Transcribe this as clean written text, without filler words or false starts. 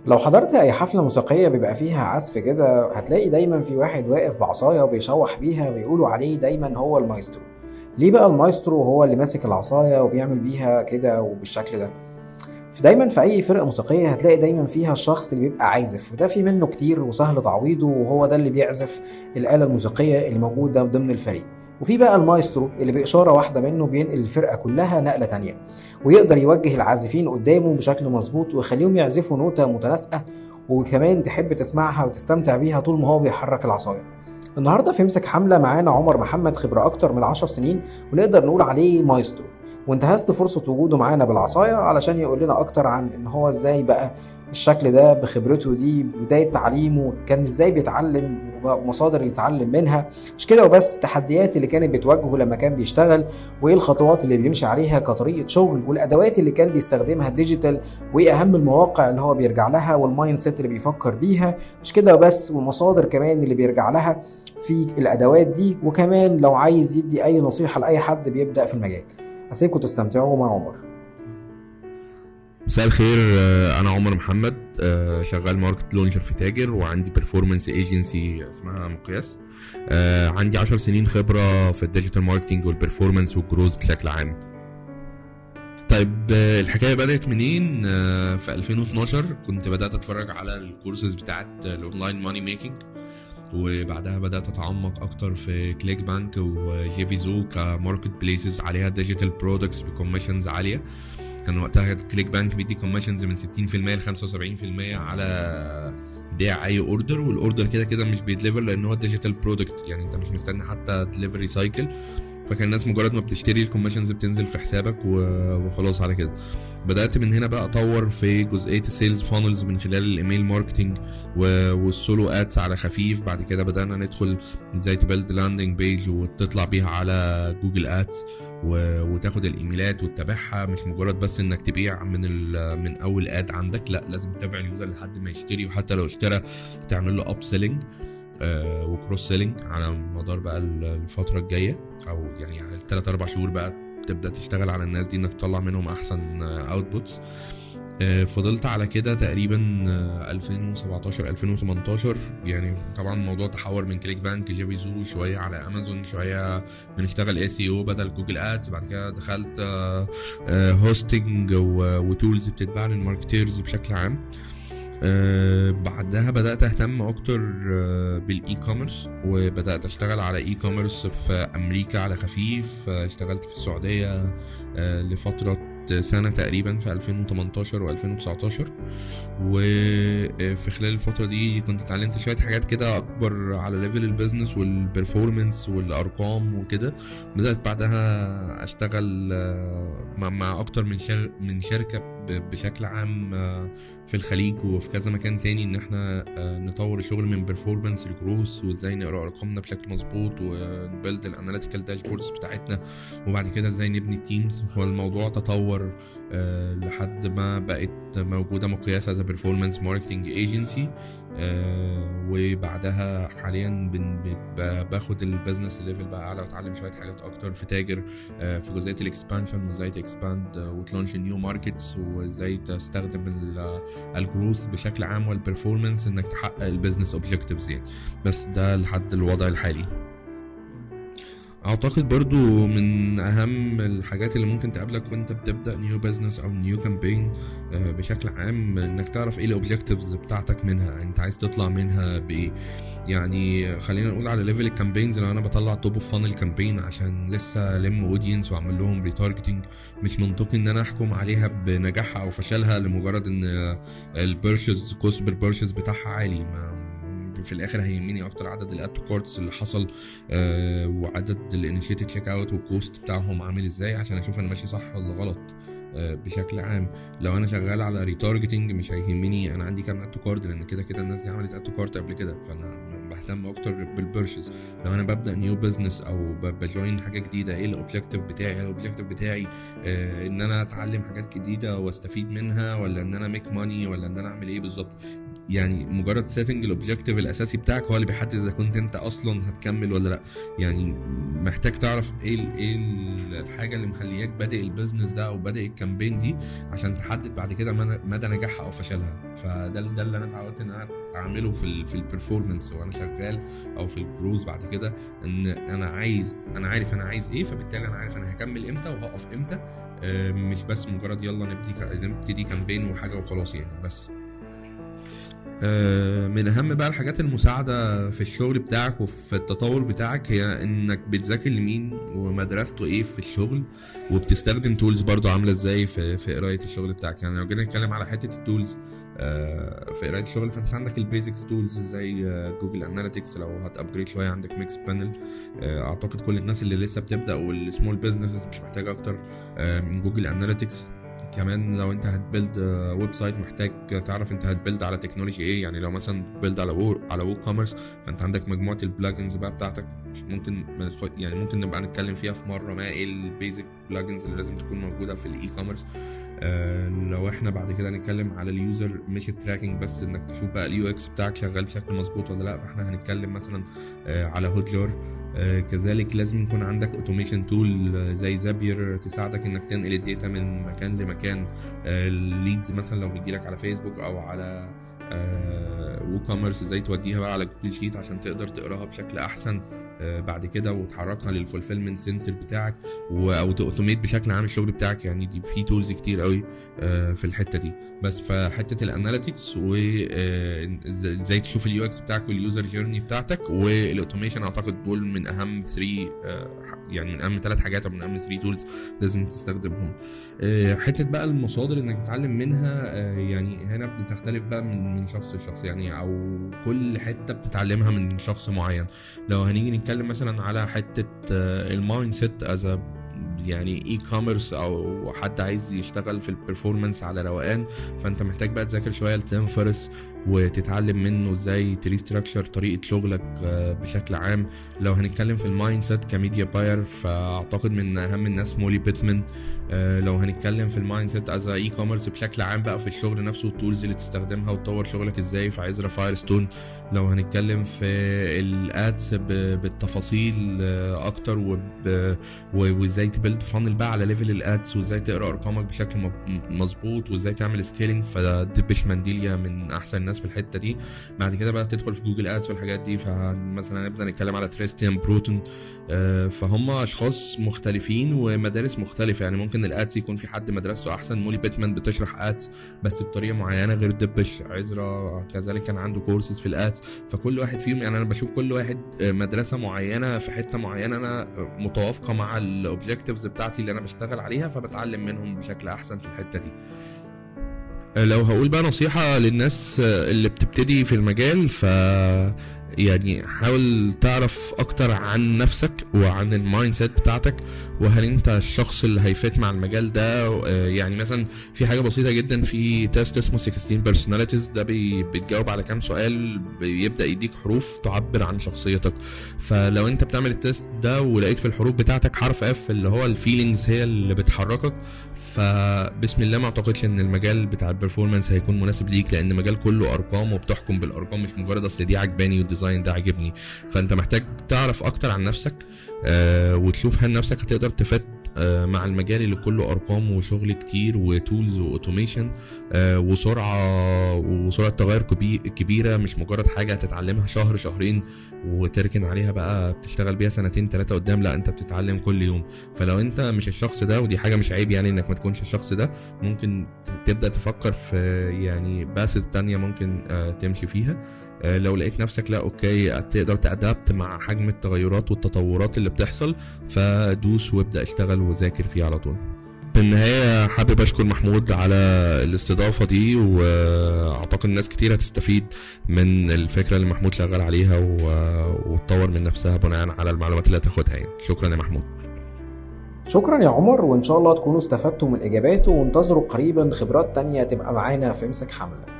لو حضرت اي حفلة موسيقية بيبقى فيها عزف كده، هتلاقي دايما في واحد واقف بعصاية وبيشوح بيها، بيقولوا عليه دايما هو المايسترو. ليه بقى المايسترو هو اللي ماسك العصاية وبيعمل بيها كده وبالشكل ده؟ دايما في اي فرقة موسيقية هتلاقي دايما فيها الشخص اللي بيبقى عازف، وده في منه كتير وسهل تعويضه، وهو ده اللي بيعزف الآلة الموسيقية اللي موجودة ضمن الفريق. وفي بقى المايسترو اللي بإشارة واحدة منه بينقل الفرقة كلها نقلة تانية، ويقدر يوجه العازفين قدامه بشكل مظبوط ويخليهم يعزفوا نوتة متناسقة، وكمان تحب تسمعها وتستمتع بيها طول ما هو بيحرك العصاية. النهارده في امسك حملة معانا عمر محمد، خبرة أكتر من 10 سنين، ونقدر نقول عليه مايسترو. وانتهزت فرصة وجوده معانا بالعصاية علشان يقول لنا أكتر عن إن هو إزاي بقى الشكل ده بخبرته دي، بداية تعليمه كان إزاي بيتعلم ومصادر اللي اتعلم منها، مش كده وبس، التحديات اللي كانت بتواجهه لما كان بيشتغل، وإيه الخطوات اللي بيمشي عليها كطريقة شغل، والأدوات اللي كان بيستخدمها ديجيتال، وإيه أهم المواقع اللي هو بيرجع لها، والمايند سيت اللي بيفكر بيها، مش كده وبس، والمصادر كمان اللي بيرجع لها في الأدوات دي، وكمان لو عايز يدي أي نصيحة لأي حد بيبدأ في المجال. هسيبكم تستمتعوا مع عمر. مساء الخير. انا عمر محمد، شغال ماركت لونجر في تاجر، وعندي بيرفورمانس ايجنسي اسمها مقياس. عندي 10 سنين خبرة في الديجيتال ماركتنج والبيرفورمانس والجروث بشكل عام. طيب، الحكاية بدأت منين؟ في 2012 كنت بدأت اتفرج على الكورسز بتاعت الاونلاين ماني ميكنج، وبعدها بدأت أتعمق أكتر في كليك بانك وجيفيزو كماركت بليسز عليها ديجيتال برودكتس بكوميشنز عالية. كان وقتها كليك بانك بيدي كوميشنز من 60% ل 75% على بيع أي أوردر، والأوردر كده كده مش بيدليفر لأن هو ديجيتال برودكت، يعني أنت مش مستني حتى دليفري سايكل. فكان الناس مجرد ما بتشتري الكوميشنز بتنزل في حسابك وخلاص على كده. بدأت من هنا بقى أطور في جزئية السيلز فانلز من خلال الإيميل ماركتينج والسولو ادز على خفيف. بعد كده بدأنا ندخل ازاي تبلد لاندنج بيج وتطلع بيها على جوجل ادز وتاخد الايميلات وتتابعها، مش مجرد بس انك تبيع من اول اد عندك، لا لازم تتابع اليوزر لحد ما يشتري، وحتى لو اشترى تعمل له اب سيلينج وكروس سيلينج على مدار بقى الفترة الجاية، او يعني 3-4 شهور بقى تبدأ تشتغل على الناس دي انك تطلع منهم احسن اوتبوتس. فضلت على كده تقريبا 2017 2018. يعني طبعا الموضوع تحول من كليك بانك جيفيزو شويه على امازون، شويه بنشتغل اي سي او بدل جوجل ادز. بعد كده دخلت هوستنج وتولز بتتباع للماركتيرز بشكل عام. بعدها بدأت اهتم اكتر بالاي كوميرس، وبدأت اشتغل على اي كوميرس في امريكا على خفيف. اشتغلت في السعودية لفترة سنة تقريبا في 2018 و2019، وفي خلال الفترة دي كنت اتعلمت شوية حاجات كده اكبر على ليفل البيزنس والبرفورمانس والارقام وكده. بدأت بعدها اشتغل مع اكتر من شركة بشكل عام في الخليج وفي كذا مكان تاني، ان احنا نطور الشغل من performance لجروث، وازاي نقرا ارقامنا بشكل مظبوط، ونبلد الاناليتيكال داشبوردز بتاعتنا، وبعد كده ازاي نبني تيمز. والموضوع تطور لحد ما بقت موجوده مقياس as a performance marketing agency. وبعدها حاليا باخد البيزنس ليفل بقى اعلى، واتعلم شويه حاجات اكتر في تاجر في جزئيه الاكسبانشن، وازاي تكسباند وتلونش نيو ماركتس، وازاي تستخدم الجروث بشكل عام والبرفورمانس انك تحقق البيزنس اوبجكتيفز يعني. بس ده لحد الوضع الحالي. اعتقد برضو من اهم الحاجات اللي ممكن تقابلك وانت بتبدأ نيو بيزنس او نيو كامبين بشكل عام، انك تعرف ايه الاوبجكتيفز بتاعتك منها، انت عايز تطلع منها بايه. يعني خلينا نقول على ليفل الكامبينز، لو انا بطلع توب اوف فانل كامبين عشان لسه لم اودينس واعمل لهم ريتارجتنج، مش منطقي ان انا احكم عليها بنجاحها او فشلها لمجرد ان البيرشز كوست بالبيرشز بتاعها عالي. في الاخر هيهمني اكتر عدد الاد تو كارتس اللي حصل وعدد الانيشيتد تشيك اوت والكوست بتاعهم عامل ازاي، عشان اشوف انا ماشي صح ولا غلط. بشكل عام لو انا شغال على ريتارجتنج مش هيهمني انا عندي كام اد تو كارت، لان كده كده الناس دي عملت اد تو كارت قبل كده، فانا بهتم اكتر بالبيرشز. لو انا ببدا نيو بزنس او بجوين حاجه جديده، ايه الاوبجكتيف بتاعي؟ الاوبجكتيف بتاعي ان انا اتعلم حاجات جديده واستفيد منها، ولا ان انا ميك ماني، ولا ان انا اعمل ايه بالظبط؟ يعني مجرد سيتنج الاوبجيكتيف الاساسي بتاعك هو اللي بيحدد اذا كنت انت اصلا هتكمل ولا لا. يعني محتاج تعرف ايه الحاجه اللي مخلياك بادئ البيزنس ده او بادئ الكامبين دي، عشان تحدد بعد كده مدى نجاحها او فشلها. فده اللي انا اتعودت ان انا اعمله في البرفورمانس وانا شغال او في الجروز بعد كده، ان انا عارف انا عايز ايه، فبالتالي انا عارف انا هكمل امتى وهقف امتى. مش بس مجرد يلا نبتدي كامبين وحاجه وخلاص يعني. بس من اهم بقى الحاجات المساعده في الشغل بتاعك وفي التطور بتاعك هي انك بتذاكر لمين ومدرسته ايه في الشغل، وبتستخدم تولز برضو عامله ازاي في قرايه الشغل بتاعك. يعني لو جينا نتكلم على حته التولز في قرايه الشغل، فانت عندك البيزكس تولز زي جوجل اناليتكس. لو هتابجريد شويه عندك ميكس بانل. اعتقد كل الناس اللي لسه بتبدا والسمول بزنسز مش محتاجه اكتر من جوجل اناليتكس. كمان لو انت هتبيلد ويب سايت محتاج تعرف انت هتبيلد على تكنولوجي ايه. يعني لو مثلا بيلد على وو كوميرس، فانت عندك مجموعه البلاجنز بقى بتاعتك. ممكن نبقى نتكلم فيها في مره ما ايه البيزك بلاجنز اللي لازم تكون موجوده في الاي كوميرس. لو احنا بعد كده نتكلم على اليوزر مش التراكنج بس، انك تشوف بقى اليو اكس بتاعك شغال بشكل مظبوط ولا لا، فاحنا هنتكلم مثلا على هوتجار. كذلك لازم يكون عندك اوتوميشن تول زي زابير تساعدك انك تنقل الداتا من مكان لمكان. الليدز مثلا لو بيجيلك على فيسبوك او على ووكوميرس، ازاي توديها بقى على جوجل شيت عشان تقدر تقراها بشكل احسن بعد كده وتحركها للفولفيلمنت سنتر بتاعك او تاوتوميت بشكل عام الشغل بتاعك. يعني دي في تولز كتير قوي في الحته دي. بس فحته الاناليتكس وازاي تشوف اليو اكس بتاعك واليوزر جيرني بتاعتك والاوتوميشن، اعتقد دول من اهم 3 يعني من اهم 3 حاجات او من اهم 3 تولز لازم تستخدمهم. حته بقى المصادر انك تتعلم منها، يعني هنا بتختلف بقى من شخص لشخص يعني، او كل حته بتتعلمها من شخص معين. لو هنيجي نتكلم مثلا على حته المايند سيت از يعني اي كوميرس او حد عايز يشتغل في البرفورمانس على روقان، فانت محتاج بقى تذاكر شويه لتيم فيرس وتتعلم منه ازاي تريستراكشر طريقه شغلك بشكل عام. لو هنتكلم في المايند سيت كميديا باير، فاعتقد من اهم الناس مولي بيتمان. لو هنتكلم في المايند سيت از اي كوميرس بشكل عام بقى في الشغل نفسه والتولز اللي تستخدمها وتطور شغلك ازاي، فعزرا فايرستون. لو هنتكلم في الادز بالتفاصيل اكتر وازاي تبيلد فانل بقى على ليفل الادز، وازاي تقرا ارقامك بشكل مظبوط، وازاي تعمل سكيلينج، فدبش مانديليا من احسن الناس في الحته دي. بعد كده بقى تدخل في جوجل ادز والحاجات دي، فمثلا نبدا نتكلم على تريستيان بروتون. فهم اشخاص مختلفين ومدارس مختلفه. يعني ممكن الادز يكون في حد مدرسته احسن، مولي بيتمان بتشرح ادز بس بطريقه معينه غير دبش. عزرا كذلك كان عنده كورسز في الادز. فكل واحد فيهم يعني انا بشوف كل واحد مدرسه معينه في حته معينه انا متوافقه مع الاوبجكتيفز بتاعتي اللي انا بشتغل عليها، فبتعلم منهم بشكل احسن في الحته دي. لو هقول بقى نصيحة للناس اللي بتبتدي في المجال، يعني حاول تعرف اكتر عن نفسك وعن المايند سيت بتاعتك، وهل انت الشخص اللي هيفيت مع المجال ده. يعني مثلا في حاجه بسيطه جدا، في تيست اسمه 16 personalities، ده بتجاوب على كام سؤال، بيبدا يديك حروف تعبر عن شخصيتك. فلو انت بتعمل التيست ده ولقيت في الحروف بتاعتك حرف اف اللي هو الفيلينجز هي اللي بتحركك، فبسم الله ما اعتقدش ان المجال بتاع البرفورمانس هيكون مناسب ليك، لان مجال كله ارقام وبتحكم بالارقام، مش مجرد اصل دي عجباني والديزاين ده عجبني. فانت محتاج تعرف اكتر عن نفسك وتشوف هل نفسك هتقدر تفت مع المجال اللي كله ارقام وشغل كتير وتولز واوتوميشن وسرعه تغير كبيره، مش مجرد حاجه هتتعلمها شهر شهرين وتركن عليها بقى بتشتغل بيها 2-3 قدام. لا، انت بتتعلم كل يوم. فلو انت مش الشخص ده، ودي حاجه مش عيب يعني انك ما تكونش الشخص ده، ممكن تبدا تفكر في يعني باسز تانية ممكن تمشي فيها. لو لقيت نفسك لا اوكي تقدر تأدابت مع حجم التغيرات والتطورات اللي بتحصل، فدوس وابدأ اشتغل وذاكر فيه على طول. في النهاية حابب أشكر محمود على الاستضافة دي، وأعتقد ناس كتير هتستفيد من الفكرة اللي محمود شغال عليها وتطور من نفسها بناء على المعلومات اللي هتاخدها يعني. شكرا يا محمود. شكرا يا عمر، وإن شاء الله تكونوا استفدتوا من إجاباته، وانتظروا قريبا خبرات تانية تبقى معانا في امسك حملة.